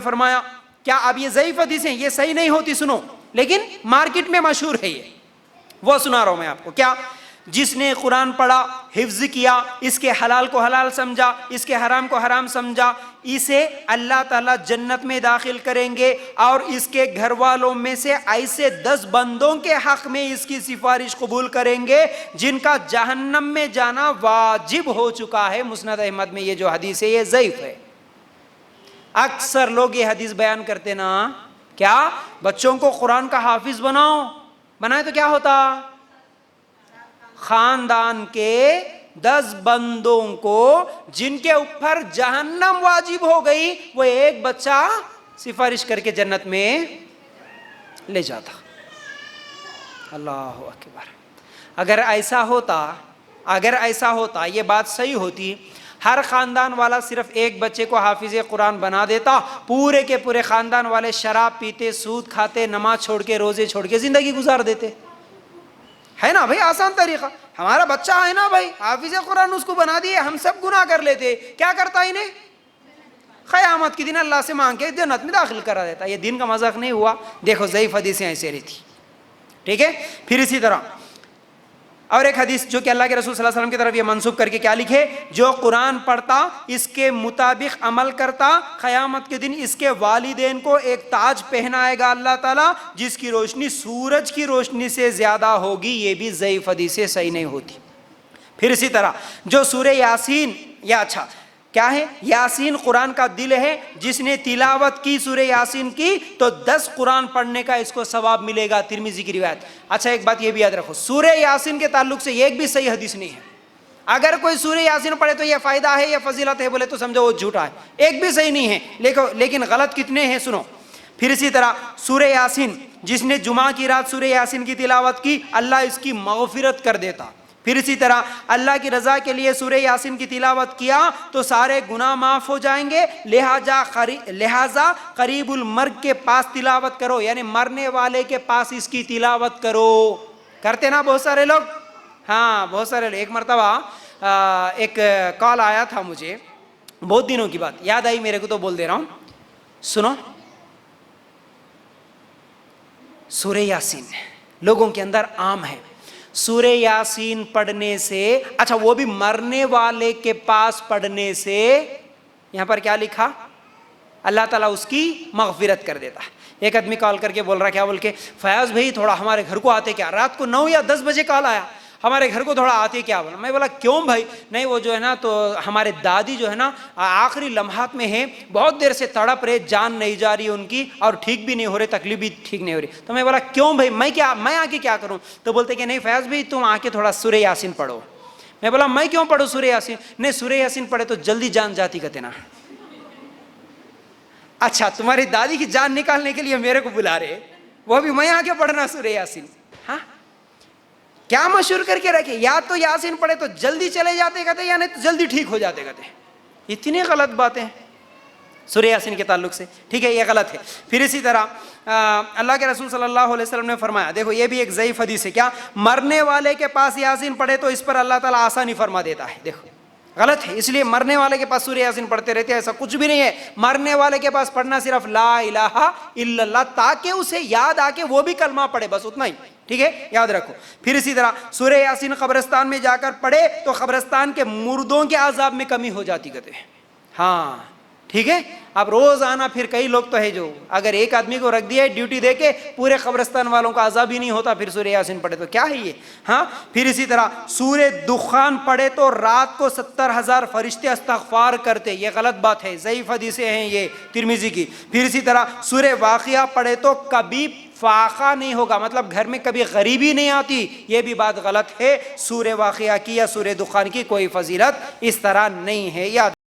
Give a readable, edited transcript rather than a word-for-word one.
فرمایا کیا اب یہ ضعیف حدیث ہیں، یہ صحیح نہیں ہوتی، سنو، لیکن مارکیٹ میں مشہور ہے یہ، وہ سنا رہا ہوں میں آپ کو. کیا؟ جس نے قرآن پڑھا، حفظ کیا، اس کے حلال کو حلال سمجھا، اس کے حرام کو حرام سمجھا، اسے اللہ تعالیٰ جنت میں داخل کریں گے، اور اس کے گھر والوں میں سے ایسے 10 بندوں کے حق میں اس کی سفارش قبول کریں گے جن کا جہنم میں جانا واجب ہو چکا ہے. مسند احمد میں یہ جو حدیث ہے یہ ضعیف ہے. اکثر لوگ یہ حدیث بیان کرتے نا، کیا بچوں کو قرآن کا حافظ بناؤ، بنائے تو کیا ہوتا؟ خاندان کے 10 بندوں کو جن کے اوپر جہنم واجب ہو گئی، وہ ایک بچہ سفارش کر کے جنت میں لے جاتا. اللہ اکبر. اگر ایسا ہوتا یہ بات صحیح ہوتی، ہر خاندان والا صرف ایک بچے کو حافظ قرآن بنا دیتا، پورے کے پورے خاندان والے شراب پیتے، سود کھاتے، نماز چھوڑ کے، روزے چھوڑ کے زندگی گزار دیتے. ہے نا بھائی آسان طریقہ. ہمارا بچہ ہے نا بھائی، حافظ قرآن اس کو بنا دیے، ہم سب گناہ کر لیتے. کیا کرتا انہیں؟ قیامت کے دن اللہ سے مانگ کے جنت میں داخل کرا دیتا. یہ دین کا مذاق نہیں ہوا. دیکھو ضعیف حدیثیں ایسے رہتی. ٹھیک ہے. پھر اسی طرح اور ایک حدیث جو کہ اللہ کے رسول صلی اللہ علیہ وسلم کی طرف یہ منسوب کر کے کیا لکھے، جو قرآن پڑھتا، اس کے مطابق عمل کرتا، قیامت کے دن اس کے والدین کو ایک تاج پہنائے گا اللہ تعالیٰ جس کی روشنی سورج کی روشنی سے زیادہ ہوگی. یہ بھی ضعیف حدیث سے صحیح نہیں ہوتی. پھر اسی طرح جو سورہ یاسین، یا اچھا کیا ہے، یاسین قرآن کا دل ہے، جس نے تلاوت کی سورہ یاسین کی تو 10 قرآن پڑھنے کا اس کو ثواب ملے گا. ترمذی کی روایت. اچھا ایک بات یہ بھی یاد رکھو، سورہ یاسین کے تعلق سے ایک بھی صحیح حدیث نہیں ہے. اگر کوئی سورہ یاسین پڑھے تو یہ فائدہ ہے، یہ فضیلت ہے بولے تو سمجھو وہ جھوٹا ہے. ایک بھی صحیح نہیں ہے. لیکن غلط کتنے ہیں سنو. پھر اسی طرح سورہ یاسین، جس نے جمعہ کی رات سورہ یاسین کی تلاوت کی، اللہ اس کی مغفرت کر دیتا. پھر اسی طرح اللہ کی رضا کے لیے سورہ یاسین کی تلاوت کیا تو سارے گناہ معاف ہو جائیں گے. لہذا قریب المرگ کے پاس تلاوت کرو، یعنی مرنے والے کے پاس اس کی تلاوت کرو. کرتے نا بہت سارے لوگ. ہاں بہت سارے لوگ. ایک مرتبہ ایک کال آیا تھا مجھے، بہت دنوں کی بات یاد آئی میرے کو تو بول دے رہا ہوں. سنو، سورہ یاسین لوگوں کے اندر عام ہے. سورہ یاسین پڑھنے سے، اچھا وہ بھی مرنے والے کے پاس پڑھنے سے، یہاں پر کیا لکھا؟ اللہ تعالیٰ اس کی مغفرت کر دیتا. ایک آدمی کال کر کے بول رہا کیا، بول کے فیاض بھائی تھوڑا ہمارے گھر کو آتے کیا؟ رات کو 9 یا 10 بجے کال آیا، ہمارے گھر کو تھوڑا آتے کیا؟ بولا. میں بولا کیوں بھائی؟ نہیں وہ جو ہے نا تو ہمارے دادی جو ہے نا آخری لمحات میں ہیں، بہت دیر سے تڑپ رہے، جان نہیں جا رہی ان کی، اور ٹھیک بھی نہیں ہو رہے، تکلیف بھی ٹھیک نہیں ہو رہی. تو میں بولا کیوں بھائی، میں آ کے کیا کروں؟ تو بولتے کہ نہیں فیاض بھائی تم آ کے تھوڑا سورہ یاسین پڑھو. میں بولا میں کیوں پڑھوں سورہ یاسین؟ نہیں سورہ یاسین پڑھے تو جلدی جان جاتی کہتے نا. اچھا تمہاری دادی کی جان نکالنے کے لیے میرے کو بلا رہے، وہ بھی میں آ کے پڑھنا سورہ یاسین؟ ہاں کیا مشہور کر کے رکھے، یا تو یاسین پڑھے تو جلدی چلے جاتے کہتے، یا نہیں تو جلدی ٹھیک ہو جاتے کہتے. اتنی غلط باتیں سورہ یاسین کے تعلق سے. ٹھیک ہے، یہ غلط ہے. پھر اسی طرح اللہ کے رسول صلی اللہ علیہ وسلم نے فرمایا، دیکھو یہ بھی ایک ضعیف حدیث ہے، کیا مرنے والے کے پاس یاسین پڑھے تو اس پر اللہ تعالیٰ آسانی فرما دیتا ہے. دیکھو غلط ہے. اس لیے مرنے والے کے پاس سورہ یاسین پڑھتے رہتے ہیں، ایسا کچھ بھی نہیں ہے. مرنے والے کے پاس پڑھنا صرف لا الہ الا اللہ، تاکہ اسے یاد آ کے وہ بھی کلمہ پڑھے، بس اتنا ہی. ٹھیک ہے، یاد رکھو. پھر اسی طرح سورہ یاسین قبرستان میں جا کر پڑھے تو قبرستان کے مردوں کے عذاب میں کمی ہو جاتی کہتے ہیں. ہاں ٹھیک ہے. اب روز آنا، پھر کئی لوگ تو ہے جو اگر ایک آدمی کو رکھ دیا ہے ڈیوٹی دے کے، پورے قبرستان والوں کا عذاب ہی نہیں ہوتا، پھر سورہ یاسین پڑھے تو کیا ہے یہ. ہاں پھر اسی طرح سورہ دخان پڑھے تو رات کو 70,000 فرشتے استغفار کرتے. یہ غلط بات ہے، ضعیف حدیثیں ہیں یہ ترمذی کی. پھر اسی طرح سورہ واقعہ پڑھے تو کبھی فاقہ نہیں ہوگا، مطلب گھر میں کبھی غریبی نہیں آتی. یہ بھی بات غلط ہے. سورہ واقعہ کی یا سورہ دخان کی کوئی فضیلت اس طرح نہیں ہے. یاد